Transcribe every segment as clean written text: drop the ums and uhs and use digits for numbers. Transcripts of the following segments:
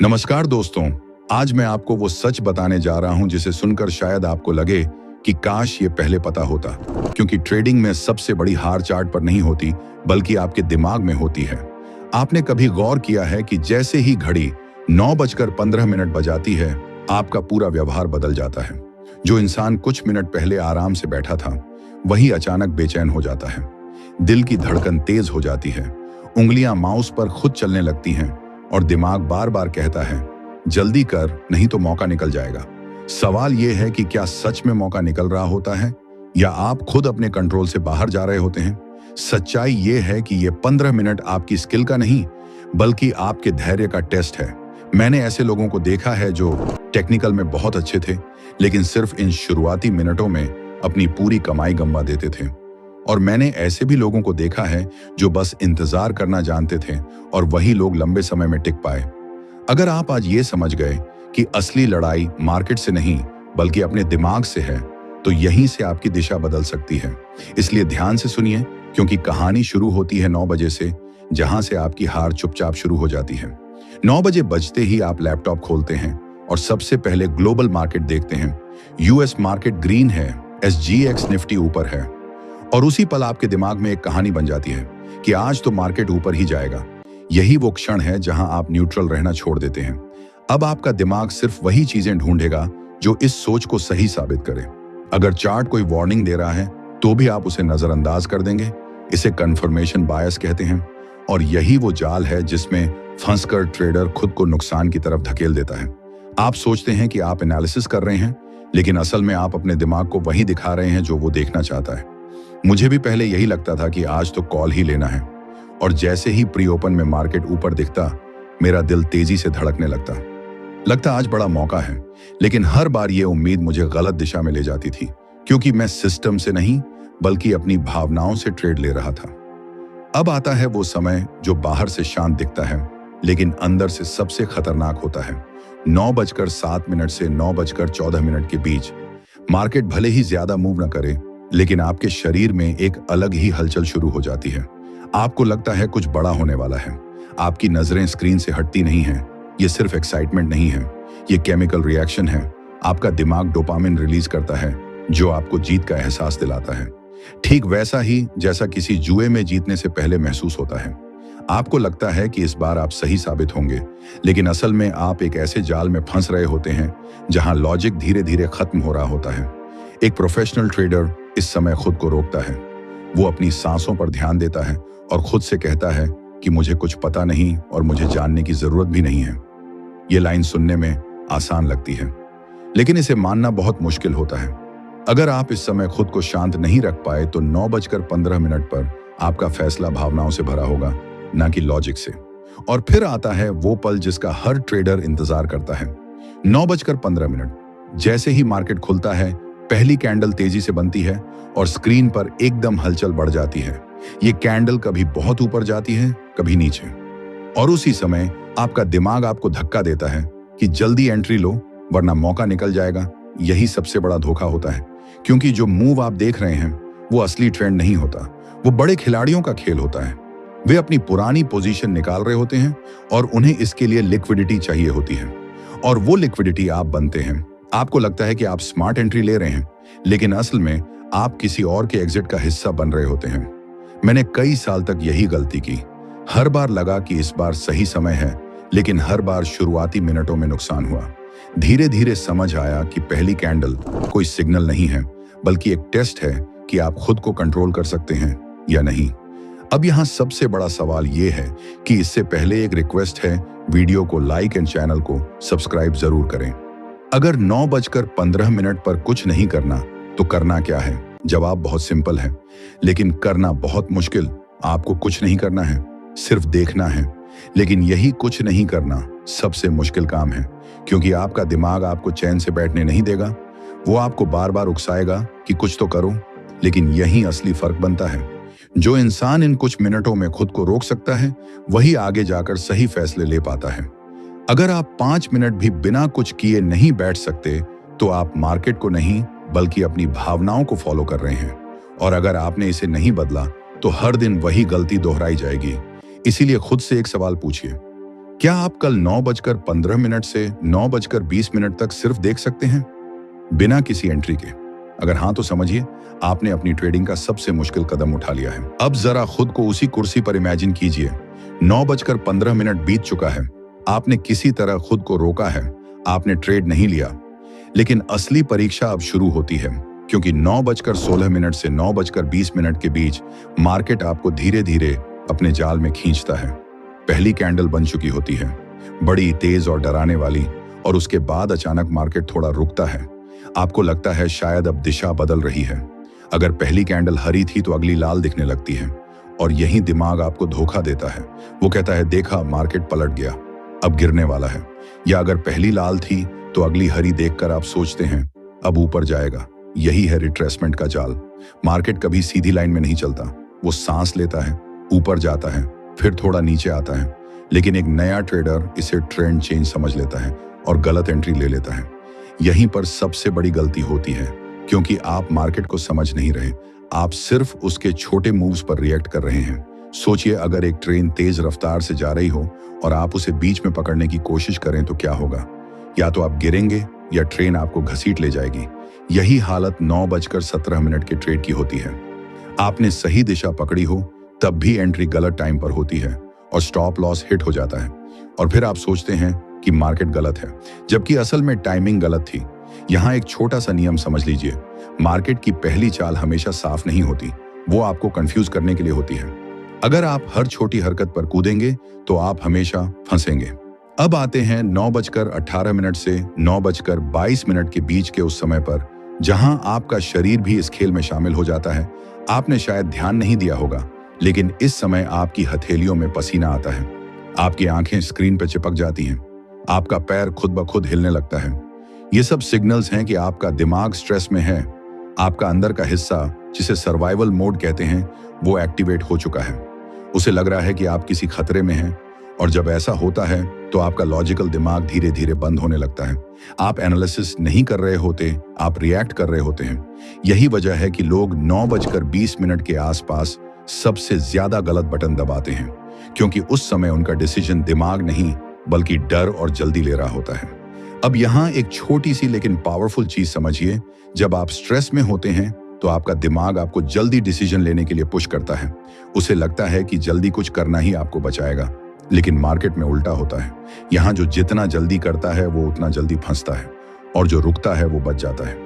नमस्कार दोस्तों। आज मैं आपको वो सच बताने जा रहा हूं जिसे सुनकर शायद आपको लगे कि काश ये पहले पता होता, क्योंकि ट्रेडिंग में सबसे बड़ी हार चार्ट पर नहीं होती बल्कि आपके दिमाग में होती है। आपने कभी गौर किया है कि जैसे ही घड़ी 9:15 बजाती है, आपका पूरा व्यवहार बदल जाता है। जो इंसान कुछ मिनट पहले आराम से बैठा था, वही अचानक बेचैन हो जाता है। दिल की धड़कन तेज हो जाती है, उंगलियां माउस पर खुद चलने लगती हैं और दिमाग बार बार कहता है, जल्दी कर, नहीं तो मौका निकल जाएगा। सवाल यह है कि क्या सच में मौका निकल रहा होता है या आप खुद अपने कंट्रोल से बाहर जा रहे होते हैं? सच्चाई यह है कि ये 15 मिनट आपकी स्किल का नहीं, बल्कि आपके धैर्य का टेस्ट है। मैंने ऐसे लोगों को देखा है जो टेक्निकल में बहुत अच्छे थे, लेकिन सिर्फ इन शुरुआती मिनटों में अपनी पूरी कमाई गंवा देते थे। और मैंने ऐसे भी लोगों को देखा है जो बस इंतजार करना जानते थे, और वही लोग लंबे समय में टिक पाए। अगर आप आज ये समझ गए कि असली लड़ाई मार्केट से नहीं बल्कि अपने दिमाग से है, तो यहीं से आपकी दिशा बदल सकती है। इसलिए ध्यान से सुनिए, क्योंकि कहानी शुरू होती है 9 बजे से, जहां से आपकी हार चुपचाप शुरू हो जाती है। 9 बजे बजते ही आप लैपटॉप खोलते हैं और सबसे पहले ग्लोबल मार्केट देखते हैं। यूएस मार्केट ग्रीन है, SGX निफ्टी ऊपर है, और उसी पल आपके दिमाग में एक कहानी बन जाती है कि आज तो मार्केट ऊपर ही जाएगा। यही वो क्षण है जहां आप न्यूट्रल रहना छोड़ देते हैं। अब आपका दिमाग सिर्फ वही चीजें ढूंढेगा जो इस सोच को सही साबित करे। अगर चार्ट कोई वार्निंग दे रहा है तो भी आप उसे नजरअंदाज कर देंगे। इसे कंफर्मेशन बायस कहते हैं, और यही वो जाल है जिसमें फंसकर ट्रेडर खुद को नुकसान की तरफ धकेल देता है। आप सोचते हैं कि आप एनालिसिस कर रहे हैं, लेकिन असल में आप अपने दिमाग को वही दिखा रहे हैं जो वो देखना चाहता है। मुझे भी पहले यही लगता था कि आज तो कॉल ही लेना है, और जैसे ही प्री ओपन में मार्केट ऊपर दिखता, मेरा दिल तेजी से धड़कने लगता आज बड़ा मौका है। लेकिन हर बार ये उम्मीद मुझे गलत दिशा में ले जाती थी, क्योंकि मैं सिस्टम से नहीं बल्कि अपनी भावनाओं से ट्रेड ले रहा था। अब आता है वो समय जो बाहर से शांत दिखता है, लेकिन अंदर से सबसे खतरनाक होता है। 9:07 से 9:14 के बीच मार्केट भले ही ज्यादा मूव न करे, लेकिन आपके शरीर में एक अलग ही हलचल शुरू हो जाती है। आपको लगता है कुछ बड़ा होने वाला है। आपकी नजरें स्क्रीन से हटती नहीं हैं। ये सिर्फ एक्साइटमेंट नहीं है, ये केमिकल रिएक्शन है। आपका दिमाग डोपामिन रिलीज करता है, जो आपको जीत का एहसास दिलाता है, ठीक वैसा ही जैसा किसी जुए में जीतने से पहले महसूस होता है। आपको लगता है कि इस बार आप सही साबित होंगे, लेकिन असल में आप एक ऐसे जाल में फंस रहे होते हैं जहां लॉजिक धीरे धीरे खत्म हो रहा होता है। एक प्रोफेशनल ट्रेडर इस समय खुद को रोकता है। वो अपनी सांसों पर ध्यान देता है और खुद से कहता है कि मुझे कुछ पता नहीं और मुझे जानने की जरूरत भी नहीं है। ये लाइन सुनने में आसान लगती है, लेकिन इसे मानना बहुत मुश्किल होता है। अगर आप इस समय खुद को शांत नहीं रख पाए तो 9:15 पर आपका फैसला भावनाओं से भरा होगा, ना कि लॉजिक से। और फिर आता है वो पल जिसका हर ट्रेडर इंतजार करता है। 9:15 जैसे ही मार्केट खुलता है, पहली कैंडल तेजी से बनती है और स्क्रीन पर एकदम हलचल बढ़ जाती है। ये कैंडल कभी बहुत ऊपर जाती है, कभी नीचे, और उसी समय आपका दिमाग आपको धक्का देता है कि जल्दी एंट्री लो वरना मौका निकल जाएगा। यही सबसे बड़ा धोखा होता है, क्योंकि जो मूव आप देख रहे हैं वो असली ट्रेंड नहीं होता, वो बड़े खिलाड़ियों का खेल होता है। वे अपनी पुरानी पोजीशन निकाल रहे होते हैं और उन्हें इसके लिए लिक्विडिटी चाहिए होती है, और वो लिक्विडिटी आप बनते हैं। आपको लगता है कि आप स्मार्ट एंट्री ले रहे हैं, लेकिन असल में आप किसी और के एग्जिट का हिस्सा बन रहे होते हैं। मैंने कई साल तक यही गलती की। हर बार लगा कि इस बार सही समय है, लेकिन हर बार शुरुआती मिनटों में नुकसान हुआ। धीरे धीरे समझ आया कि पहली कैंडल कोई सिग्नल नहीं है, बल्कि एक टेस्ट है कि आप खुद को कंट्रोल कर सकते हैं या नहीं। अब यहाँ सबसे बड़ा सवाल ये है कि इससे पहले एक रिक्वेस्ट है, वीडियो को लाइक एंड चैनल को सब्सक्राइब जरूर करें। अगर 9:15 पर कुछ नहीं करना तो करना क्या है? जवाब बहुत सिंपल है, लेकिन करना बहुत मुश्किल। आपको कुछ नहीं करना है, सिर्फ देखना है। लेकिन यही कुछ नहीं करना सबसे मुश्किल काम है, क्योंकि आपका दिमाग आपको चैन से बैठने नहीं देगा। वो आपको बार बार उकसाएगा कि कुछ तो करो, लेकिन यही असली फर्क बनता है। जो इंसान इन कुछ मिनटों में खुद को रोक सकता है, वही आगे जाकर सही फैसले ले पाता है। अगर आप 5 मिनट भी बिना कुछ किए नहीं बैठ सकते, तो आप मार्केट को नहीं बल्कि अपनी भावनाओं को फॉलो कर रहे हैं, और अगर आपने इसे नहीं बदला तो हर दिन वही गलती दोहराई जाएगी। इसीलिए खुद से एक सवाल पूछिए, क्या आप कल 9:15 से 9:20 तक सिर्फ देख सकते हैं बिना किसी एंट्री के? अगर हाँ तो समझिए आपने अपनी ट्रेडिंग का सबसे मुश्किल कदम उठा लिया है। अब जरा खुद को उसी कुर्सी पर इमेजिन कीजिए। 9:15 बीत चुका है, आपने किसी तरह खुद को रोका है, आपने ट्रेड नहीं लिया। लेकिन असली परीक्षा अब शुरू होती है, क्योंकि 9:16 से 9:20 के बीच मार्केट आपको धीरे धीरे अपने जाल में खींचता है। पहली कैंडल बन चुकी होती है, बड़ी, तेज और डराने वाली, और उसके बाद अचानक मार्केट थोड़ा रुकता है। आपको लगता है शायद अब दिशा बदल रही है। अगर पहली कैंडल हरी थी तो अगली लाल दिखने लगती है, और यही दिमाग आपको धोखा देता है। वो कहता है, देखा, मार्केट पलट गया, अब गिरने वाला है। या अगर पहली लाल थी तो अगली हरी देखकर आप सोचते हैं अब ऊपर जाएगा। यही है रिट्रेसमेंट का जाल। मार्केट कभी सीधी लाइन में नहीं चलता, वो सांस लेता है, ऊपर जाता है, फिर थोड़ा नीचे आता है। लेकिन एक नया ट्रेडर इसे ट्रेंड चेंज समझ लेता है और गलत एंट्री ले लेता है। यहीं पर सबसे बड़ी गलती होती है, क्योंकि आप मार्केट को समझ नहीं रहे, आप सिर्फ उसके छोटे मूव्स पर रिएक्ट कर रहे हैं। सोचिए, अगर एक ट्रेन तेज रफ्तार से जा रही हो और आप उसे बीच में पकड़ने की कोशिश करें तो क्या होगा? या तो आप गिरेंगे या ट्रेन आपको घसीट ले जाएगी। यही हालत 9:17 के ट्रेड की होती है। आपने सही दिशा पकड़ी हो तब भी एंट्री गलत टाइम पर होती है और स्टॉप लॉस हिट हो जाता है, और फिर आप सोचते हैं कि मार्केट गलत है, जबकि असल में टाइमिंग गलत थी। यहाँ एक छोटा सा नियम समझ लीजिए, मार्केट की पहली चाल हमेशा साफ नहीं होती, वो आपको कंफ्यूज करने के लिए होती है। अगर आप हर छोटी हरकत पर कूदेंगे तो आप हमेशा फंसेंगे। अब आते हैं 9:18 से 9:22 के बीच के उस समय पर, जहां आपका शरीर भी इस खेल में शामिल हो जाता है। आपने शायद ध्यान नहीं दिया होगा, लेकिन इस समय आपकी हथेलियों में पसीना आता है, आपकी आंखें स्क्रीन पर चिपक जाती हैं, आपका पैर खुद ब खुद हिलने लगता है। ये सब सिग्नल्स हैं कि आपका दिमाग स्ट्रेस में है। आपका अंदर का हिस्सा, जिसे सर्वाइवल मोड कहते हैं, वो एक्टिवेट हो चुका है। उसे लग रहा है कि आप किसी खतरे में हैं, और जब ऐसा होता है तो आपका लॉजिकल दिमाग धीरे धीरे बंद होने लगता है। आप एनालिसिस नहीं कर रहे होते, आप रिएक्ट कर रहे होते हैं। यही वजह है कि लोग 9:20 के आसपास सबसे ज्यादा गलत बटन दबाते हैं, क्योंकि उस समय उनका डिसीजन दिमाग नहीं बल्कि डर और जल्दी ले रहा होता है। अब यहाँ एक छोटी सी लेकिन पावरफुल चीज समझिए, जब आप स्ट्रेस में होते हैं तो आपका दिमाग आपको जल्दी डिसीजन लेने के लिए पुश करता है। उसे लगता है कि जल्दी कुछ करना ही आपको बचाएगा, लेकिन मार्केट में उल्टा होता है। यहाँ जो जितना जल्दी करता है वो उतना जल्दी फंसता है, और जो रुकता है वो बच जाता है।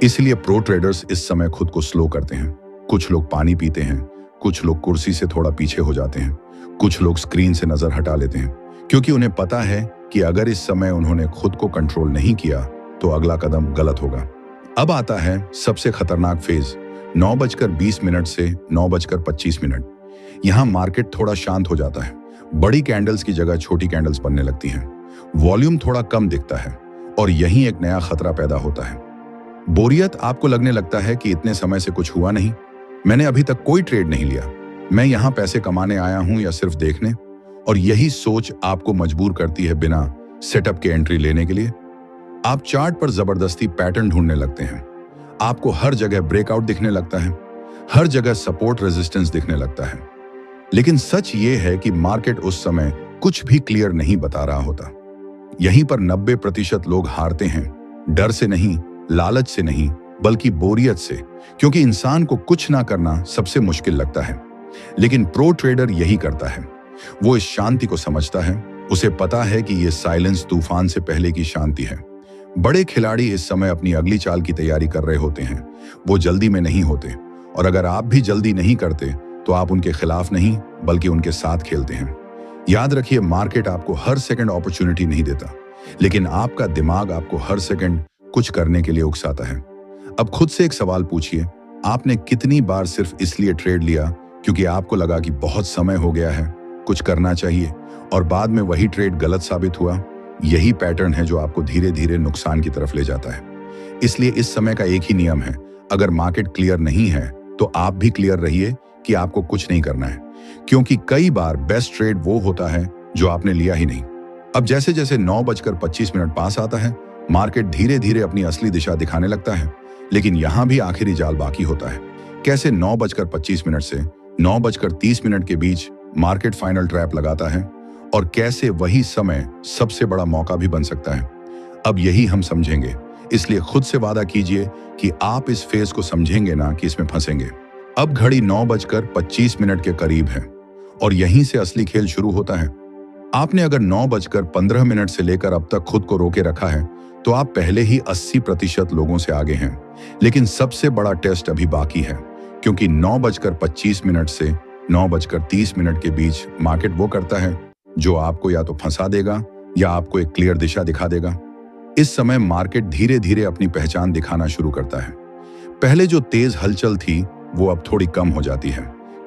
इसलिए प्रो ट्रेडर्स इस समय खुद को स्लो करते हैं। कुछ लोग पानी पीते हैं, कुछ लोग कुर्सी से थोड़ा पीछे हो जाते हैं, कुछ लोग स्क्रीन से नजर हटा लेते हैं, क्योंकि उन्हें पता है कि अगर इस समय उन्होंने खुद को कंट्रोल नहीं किया तो अगला कदम गलत होगा। अब आता है सबसे खतरनाक फेज, 9:20 से 9:25। यहाँ मार्केट थोड़ा शांत हो जाता है, बड़ी कैंडल्स की जगह छोटी कैंडल्स बनने लगती हैं, वॉल्यूम थोड़ा कम दिखता है, और यहीं एक नया खतरा पैदा होता है। बोरियत, आपको लगने लगता है कि इतने समय से कुछ हुआ नहीं, मैंने अभी तक कोई ट्रेड नहीं लिया, मैं यहाँ पैसे कमाने आया हूँ या सिर्फ देखने? और यही सोच आपको मजबूर करती है बिना सेटअप के एंट्री लेने के लिए। आप चार्ट पर जबरदस्ती पैटर्न ढूंढने लगते हैं, आपको हर जगह ब्रेकआउट दिखने लगता है, हर जगह सपोर्ट रेजिस्टेंस दिखने लगता है। लेकिन सच ये है कि मार्केट उस समय कुछ भी क्लियर नहीं बता रहा होता। यहीं पर 90% लोग हारते हैं, डर से नहीं, लालच से नहीं, बल्कि बोरियत से, क्योंकि इंसान को कुछ ना करना सबसे मुश्किल लगता है। लेकिन प्रो ट्रेडर यही करता है, वो इस शांति को समझता है। उसे पता है कि ये साइलेंस तूफान से पहले की शांति है। बड़े खिलाड़ी इस समय अपनी अगली चाल की तैयारी कर रहे होते हैं, वो जल्दी में नहीं होते, और अगर आप भी जल्दी नहीं करते तो आप उनके खिलाफ नहीं बल्कि उनके साथ खेलते हैं। याद रखिए, मार्केट आपको हर सेकंड अपॉर्चुनिटी नहीं देता, लेकिन आपका दिमाग आपको हर सेकंड कुछ करने के लिए उकसाता है। अब खुद से एक सवाल पूछिए, आपने कितनी बार सिर्फ इसलिए ट्रेड लिया क्योंकि आपको लगा कि बहुत समय हो गया है, कुछ करना चाहिए, और बाद में वही ट्रेड गलत साबित हुआ? यही पैटर्न है जो आपको धीरे धीरे नुकसान की तरफ ले जाता है। इसलिए इस समय का एक ही नियम है, अगर मार्केट क्लियर नहीं है तो आप भी क्लियर रहिए कि आपको कुछ नहीं करना है, क्योंकि कई बार बेस्ट ट्रेड वो होता है जो आपने लिया ही नहीं। अब जैसे जैसे 9:25 पास आता है, मार्केट धीरे धीरे अपनी असली दिशा दिखाने लगता है, लेकिन यहां भी आखिरी जाल बाकी होता है। कैसे 9:25 से 9:30 के बीच मार्केट फाइनल ट्रैप लगाता है, और कैसे वही समय सबसे बड़ा मौका भी बन सकता है। अब यही हम समझेंगे, इसलिए खुद से वादा कीजिए कि आप इस फेज को समझेंगे ना कि इसमें फंसेंगे। अब घड़ी 9:25 के करीब है और यहीं से असली खेल शुरू होता है। आपने अगर 9:15 से लेकर अब तक खुद को रोके रखा है तो आप पहले ही 80% लोगों से आगे हैं। लेकिन सबसे बड़ा टेस्ट अभी बाकी है, क्योंकि 9:25 से 9:30 के बीच मार्केट वो करता है जो आपको या तो फंसा देगा या आपको एक क्लियर दिशा दिखा देगा। इस समय मार्केट धीरे धीरे अपनी पहचान दिखाना शुरू करता है। पहले जो तेज हलचल थी वो अब थोड़ी कम हो जाती है,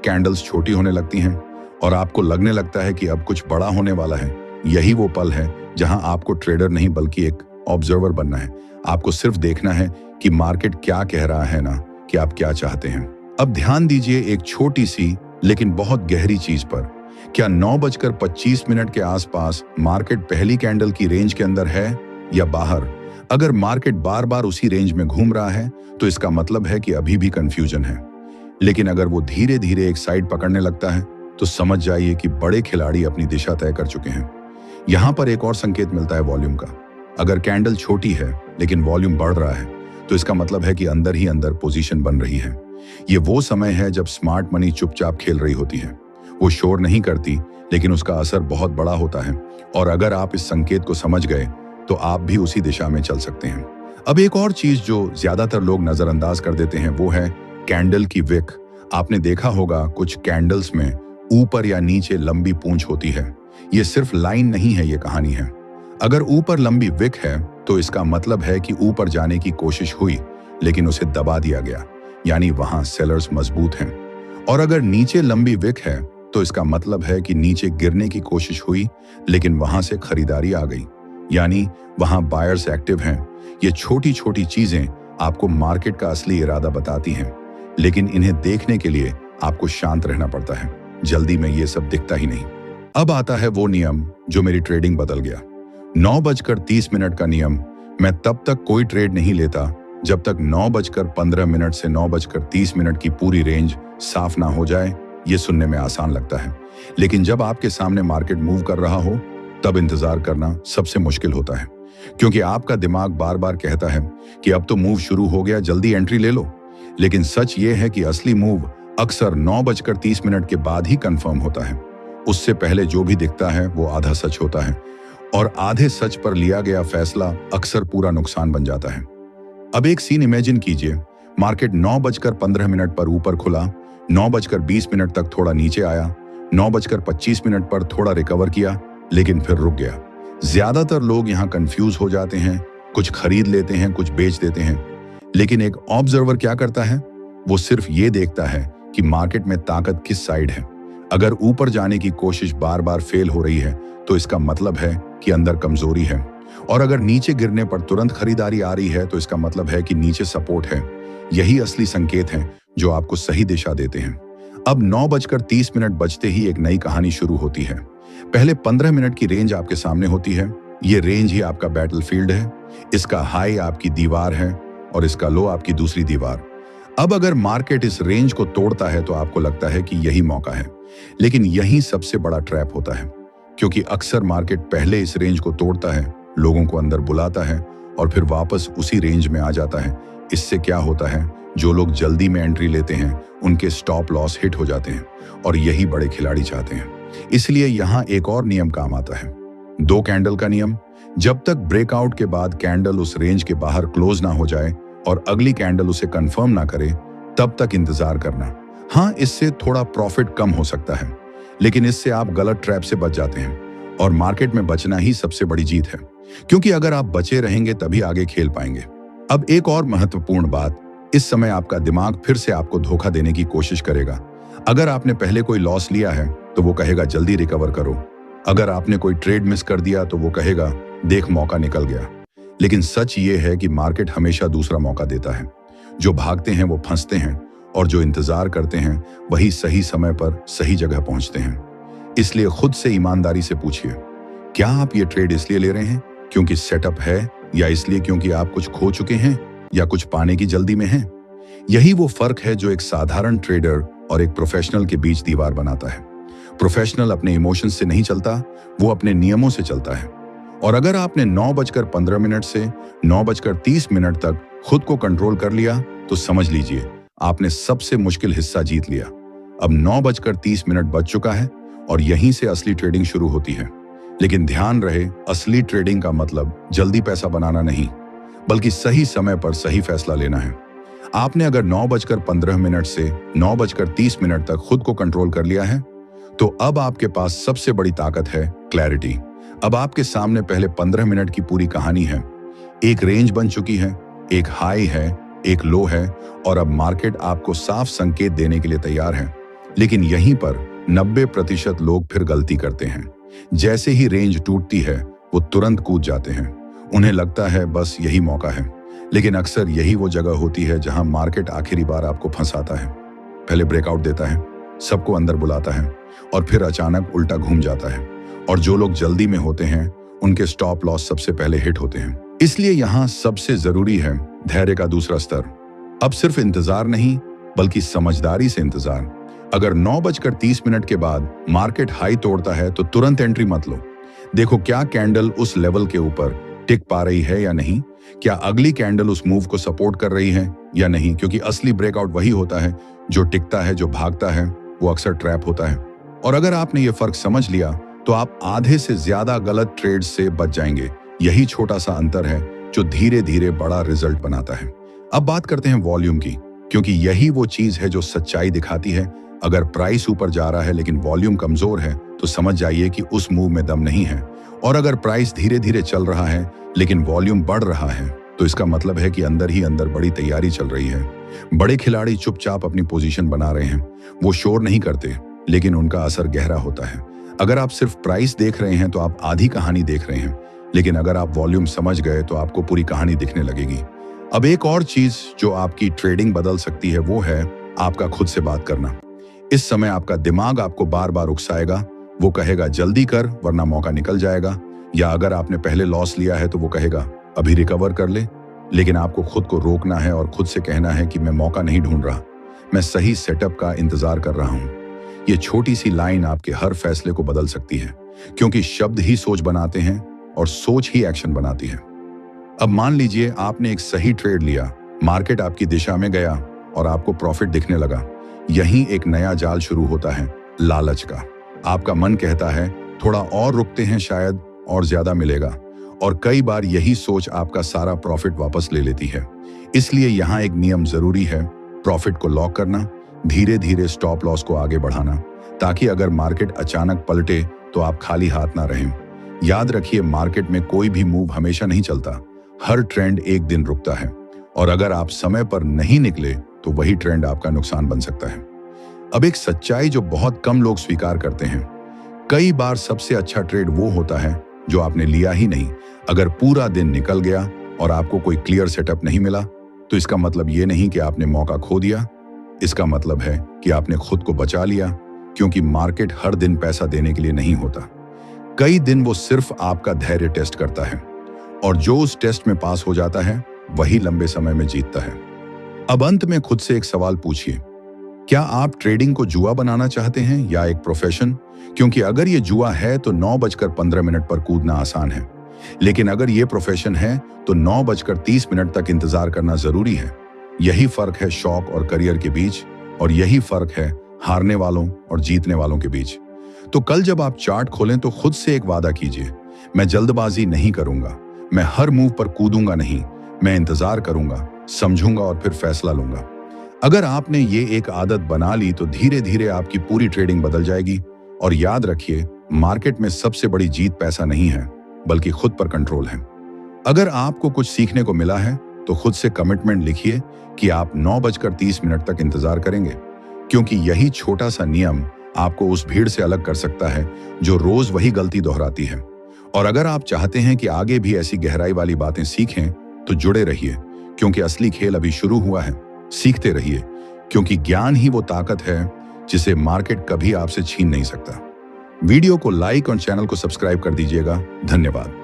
कैंडल्स छोटी होने लगती हैं और आपको लगने लगता है कि अब कुछ बड़ा होने वाला है। यही वो पल है जहां आपको ट्रेडर नहीं बल्कि एक ऑब्जर्वर बनना है। आपको सिर्फ देखना है कि मार्केट क्या कह रहा है, ना कि आप क्या चाहते हैं। अब ध्यान दीजिए एक छोटी सी लेकिन बहुत गहरी चीज पर। क्या 9:25 के आसपास मार्केट पहली कैंडल की रेंज के अंदर है या बाहर? अगर मार्केट बार बार उसी रेंज में घूम रहा है तो इसका मतलब है कि अभी भी कंफ्यूजन है। लेकिन अगर वो धीरे धीरे एक साइड पकड़ने लगता है तो समझ जाइए कि बड़े खिलाड़ी अपनी दिशा तय कर चुके हैं। यहां पर एक और संकेत मिलता है वॉल्यूम का। अगर कैंडल छोटी है लेकिन वॉल्यूम बढ़ रहा है तो इसका मतलब है कि अंदर ही अंदर पोजीशन बन रही है। ये वो समय है जब स्मार्ट मनी चुपचाप खेल रही होती है। वो शोर नहीं करती लेकिन उसका असर बहुत बड़ा होता है, और अगर आप इस संकेत को समझ गए तो आप भी उसी दिशा में चल सकते हैं। अब एक और चीज जो ज्यादातर लोग नजरअंदाज कर देते हैं वो है कैंडल की विक। आपने देखा होगा कुछ कैंडल्स में ऊपर या नीचे लंबी पूंछ होती है। ये सिर्फ लाइन नहीं है, ये कहानी है। अगर ऊपर लंबी विक है तो इसका मतलब है कि ऊपर जाने की कोशिश हुई लेकिन उसे दबा दिया गया, यानी वहां सेलर्स मजबूत हैं। और अगर नीचे लंबी विक है तो इसका मतलब है कि नीचे गिरने की कोशिश हुई लेकिन वहां से खरीदारी आ गई, यानी वहां बायर्स एक्टिव हैं। ये छोटी छोटी चीजें आपको मार्केट का असली इरादा बताती हैं, लेकिन इन्हें देखने के लिए आपको शांत रहना पड़ता है। जल्दी में ये सब दिखता ही नहीं। अब आता है वो नियम जो मेरी ट्रेडिंग बदल गया। 9:30 का नियम। मैं तब तक कोई ट्रेड नहीं लेता जब तक 9:15 से 9:30 की पूरी रेंज साफ ना हो जाए। ये सुनने में आसान लगता है, लेकिन जब आपके सामने मार्केट मूव कर रहा हो तब इंतजार करना सबसे मुश्किल होता है, क्योंकि आपका दिमाग बार बार कहता है कि अब तो मूव शुरू हो गया, जल्दी एंट्री ले लो। लेकिन सच ये है कि असली मूव अक्सर 9:30 के बाद ही कंफर्म होता है। उससे पहले जो भी दिखता है वो आधा सच होता है, और आधे सच पर लिया गया फैसला अक्सर पूरा नुकसान बन जाता है। अब एक सीन इमेजिन कीजिए। मार्केट 9:15 पर ऊपर खुला, 9:20 तक थोड़ा नीचे आया, 9:25 पर थोड़ा रिकवर किया, लेकिन फिर रुक गया। ज्यादातर लोग यहाँ कंफ्यूज हो जाते हैं, कुछ खरीद लेते हैं, कुछ बेच देते हैं। लेकिन एक ऑब्जर्वर क्या करता है? वो सिर्फ ये देखता है कि मार्केट में ताकत किस साइड है। अगर ऊपर जाने की कोशिश बार बार फेल हो रही है तो इसका मतलब है कि अंदर कमजोरी है, और अगर नीचे गिरने पर तुरंत खरीदारी आ रही है तो इसका मतलब है कि नीचे सपोर्ट है। यही असली संकेत हैं जो आपको सही दिशा देते हैं। अब 9:30 बजते ही एक नई कहानी शुरू होती है। पहले 15 मिनट की रेंज आपके सामने होती है। ये रेंज ही आपका बैटलफील्ड है। इसका हाई आपकी दीवार है और इसका लो आपकी दूसरी दीवार। अब अगर मार्केट इस रेंज को तोड़ता है तो आपको लगता है कि यही मौका है, लेकिन यही सबसे बड़ा ट्रैप होता है, क्योंकि अक्सर मार्केट पहले इस रेंज को तोड़ता है, लोगों को अंदर बुलाता है और फिर वापस उसी रेंज में आ जाता है। इससे क्या होता है? जो लोग जल्दी में एंट्री लेते हैं उनके स्टॉप लॉस हिट हो जाते हैं, और यही बड़े खिलाड़ी चाहते हैं। इसलिए यहाँ एक और नियम काम आता है, 2 कैंडल का नियम। जब तक ब्रेकआउट के बाद कैंडल उस रेंज के बाहर क्लोज ना हो जाए और अगली कैंडल उसे कंफर्म ना करे, तब तक इंतजार करना। हाँ, इससे थोड़ा प्रॉफिट कम हो सकता है, लेकिन इससे आप गलत ट्रैप से बच जाते हैं, और मार्केट में बचना ही सबसे बड़ी जीत है, क्योंकि अगर आप बचे रहेंगे तभी आगे खेल पाएंगे। अब एक और महत्वपूर्ण बात, इस समय आपका दिमाग फिर से आपको धोखा देने की कोशिश करेगा। अगर आपने पहले कोई लॉस लिया है तो वो कहेगा जल्दी रिकवर करो। अगर आपने कोई ट्रेड मिस कर दिया तो वो कहेगा देख मौका निकल गया। लेकिन सच ये है कि मार्केट हमेशा दूसरा मौका देता है। जो भागते हैं वो फंसते हैं, और जो इंतजार करते हैं वही सही समय पर सही जगह पहुंचते हैं। इसलिए खुद से ईमानदारी से पूछिए, क्या आप ये ट्रेड इसलिए ले रहे हैं क्योंकि सेटअप है, या इसलिए क्योंकि आप कुछ खो चुके हैं या कुछ पाने की जल्दी में हैं? यही वो फर्क है जो एक साधारण ट्रेडर और एक प्रोफेशनल के बीच दीवार बनाता है। प्रोफेशनल अपने इमोशंस से नहीं चलता, वो अपने नियमों से चलता है। और अगर आपने 9:15 से 9:30 तक खुद को कंट्रोल कर लिया तो समझ लीजिए आपने सबसे मुश्किल हिस्सा जीत लिया। अब 9:30 बज चुका है और यहीं से असली ट्रेडिंग शुरू होती है। लेकिन ध्यान रहे, असली ट्रेडिंग का मतलब जल्दी पैसा बनाना नहीं, बल्कि सही समय पर सही फैसला लेना है। आपने अगर 9:15 से 9:30 तक खुद को कंट्रोल कर लिया है तो अब आपके पास सबसे बड़ी ताकत है क्लैरिटी। अब आपके सामने पहले 15 मिनट की पूरी कहानी है। एक रेंज बन चुकी है, एक हाई है, एक लो है और अब मार्केट आपको साफ संकेत देने के लिए तैयार है। लेकिन यहीं पर 90% लोग फिर गलती करते हैं। जैसे ही रेंज टूटती है वो तुरंत कूद जाते हैं। उन्हें लगता है बस यही मौका है, लेकिन अक्सर यही वो जगह होती है जहां मार्केट आखिरी बार आपको फंसाता है। पहले ब्रेकआउट देता है, सबको अंदर बुलाता है और फिर अचानक उल्टा घूम जाता है। और जो लोग जल्दी में होते हैं उनके स्टॉप लॉस सबसे पहले हिट होते हैं। इसलिए यहां सबसे जरूरी है धैर्य का दूसरा स्तर। अब सिर्फ इंतजार नहीं, बल्कि समझदारी से इंतजार। अगर 9:30 के बाद मार्केट हाई तोड़ता है तो तुरंत एंट्री मत लो। देखो क्या कैंडल उस लेवल के ऊपर टिक पा रही है या नहीं, क्या अगली कैंडल उस मूव को सपोर्ट कर रही है या नहीं, क्योंकि असली ब्रेकआउट वही होता है जो टिकता है, जो भागता है वो अक्सर ट्रैप होता है। और अगर आपने ये फर्क समझ लिया तो आप आधे से ज्यादा गलत ट्रेड से बच जाएंगे। यही छोटा सा अंतर है जो धीरे धीरे बड़ा रिजल्ट बनाता है। अब बात करते हैं वॉल्यूम की, क्योंकि यही वो चीज है जो सच्चाई दिखाती है। अगर प्राइस ऊपर जा रहा है लेकिन वॉल्यूम कमजोर है तो समझ जाइए कि उस मूव में दम नहीं है। और अगर प्राइस धीरे धीरे चल रहा है लेकिन वॉल्यूम बढ़ रहा है तो इसका मतलब है कि अंदर ही अंदर बड़ी तैयारी चल रही है। बड़े खिलाड़ी चुपचाप अपनी पोजीशन बना रहे हैं। वो शोर नहीं करते, लेकिन उनका असर गहरा होता है। अगर आप सिर्फ प्राइस देख रहे हैं तो आप आधी कहानी देख रहे हैं, लेकिन अगर आप वॉल्यूम समझ गए तो आपको पूरी कहानी दिखने लगेगी। अब एक और चीज जो आपकी ट्रेडिंग बदल सकती है वो है आपका खुद से बात करना। इस समय आपका दिमाग आपको बार बार उकसाएगा। वो कहेगा जल्दी कर वरना मौका निकल जाएगा, या अगर आपने पहले लॉस लिया है तो वो कहेगा अभी रिकवर कर ले। लेकिन आपको खुद को रोकना है और खुद से कहना है कि मैं मौका नहीं ढूंढ रहा, मैं सही सेटअप का इंतजार कर रहा हूं। ये छोटी सी लाइन आपके हर फैसले को बदल सकती है, क्योंकि शब्द ही सोच बनाते हैं और सोच ही एक्शन बनाती है। अब मान लीजिए आपने एक सही ट्रेड लिया, मार्केट आपकी दिशा में गया और आपको प्रॉफिट दिखने लगा। यहीं एक नया जाल शुरू होता है, लालच का। आपका मन कहता है थोड़ा और रुकते हैं, शायद और ज्यादा मिलेगा। और कई बार यही सोच आपका सारा प्रॉफिट वापस ले लेती है। इसलिए यहाँ एक नियम जरूरी है, प्रॉफिट को लॉक करना, धीरे धीरे स्टॉप लॉस को आगे बढ़ाना, ताकि अगर मार्केट अचानक पलटे तो आप खाली हाथ ना रहें। याद रखिए, मार्केट में कोई भी मूव हमेशा नहीं चलता, हर ट्रेंड एक दिन रुकता है। और अगर आप समय पर नहीं निकले तो वही ट्रेंड आपका नुकसान बन सकता है। अब एक सच्चाई जो बहुत कम लोग स्वीकार करते हैं, कई बार सबसे अच्छा ट्रेड वो होता है जो आपने लिया ही नहीं। अगर पूरा दिन निकल गया और आपको कोई क्लियर सेटअप नहीं मिला तो इसका मतलब ये नहीं कि आपने मौका खो दिया, इसका मतलब है कि आपने खुद को बचा लिया। क्योंकि मार्केट हर दिन पैसा देने के लिए नहीं होता, कई दिन वो सिर्फ आपका धैर्य टेस्ट करता है, और जो उस टेस्ट में पास हो जाता है वही लंबे समय में जीतता है। अब अंत में खुद से एक सवाल पूछिए, क्या आप ट्रेडिंग को जुआ बनाना चाहते हैं या एक प्रोफेशन? क्योंकि अगर ये जुआ है तो 9:15 पर कूदना आसान है, लेकिन अगर ये प्रोफेशन है तो 9:30 तक इंतजार करना जरूरी है। यही फर्क है शौक और करियर के बीच, और यही फर्क है हारने वालों और जीतने वालों के बीच। तो कल जब आप चार्ट खोलें तो खुद से एक वादा कीजिए, मैं जल्दबाजी नहीं करूंगा, मैं हर मूव पर कूदूंगा नहीं, मैं इंतजार करूंगा, समझूंगा और फिर फैसला लूंगा। अगर आपने ये एक आदत बना ली तो धीरे धीरे आपकी पूरी ट्रेडिंग बदल जाएगी। और याद रखिए, मार्केट में सबसे बड़ी जीत पैसा नहीं है, बल्कि खुद पर कंट्रोल है। अगर आपको कुछ सीखने को मिला है तो खुद से कमिटमेंट लिखिए कि आप 9:30 तक इंतजार करेंगे, क्योंकि यही छोटा सा नियम आपको उस भीड़ से अलग कर सकता है जो रोज वही गलती दोहराती है। और अगर आप चाहते हैं कि आगे भी ऐसी गहराई वाली बातें सीखें तो जुड़े रहिए, क्योंकि असली खेल अभी शुरू हुआ है। सीखते रहिए, क्योंकि ज्ञान ही वो ताकत है जिसे मार्केट कभी आपसे छीन नहीं सकता। वीडियो को लाइक और चैनल को सब्सक्राइब कर दीजिएगा। धन्यवाद।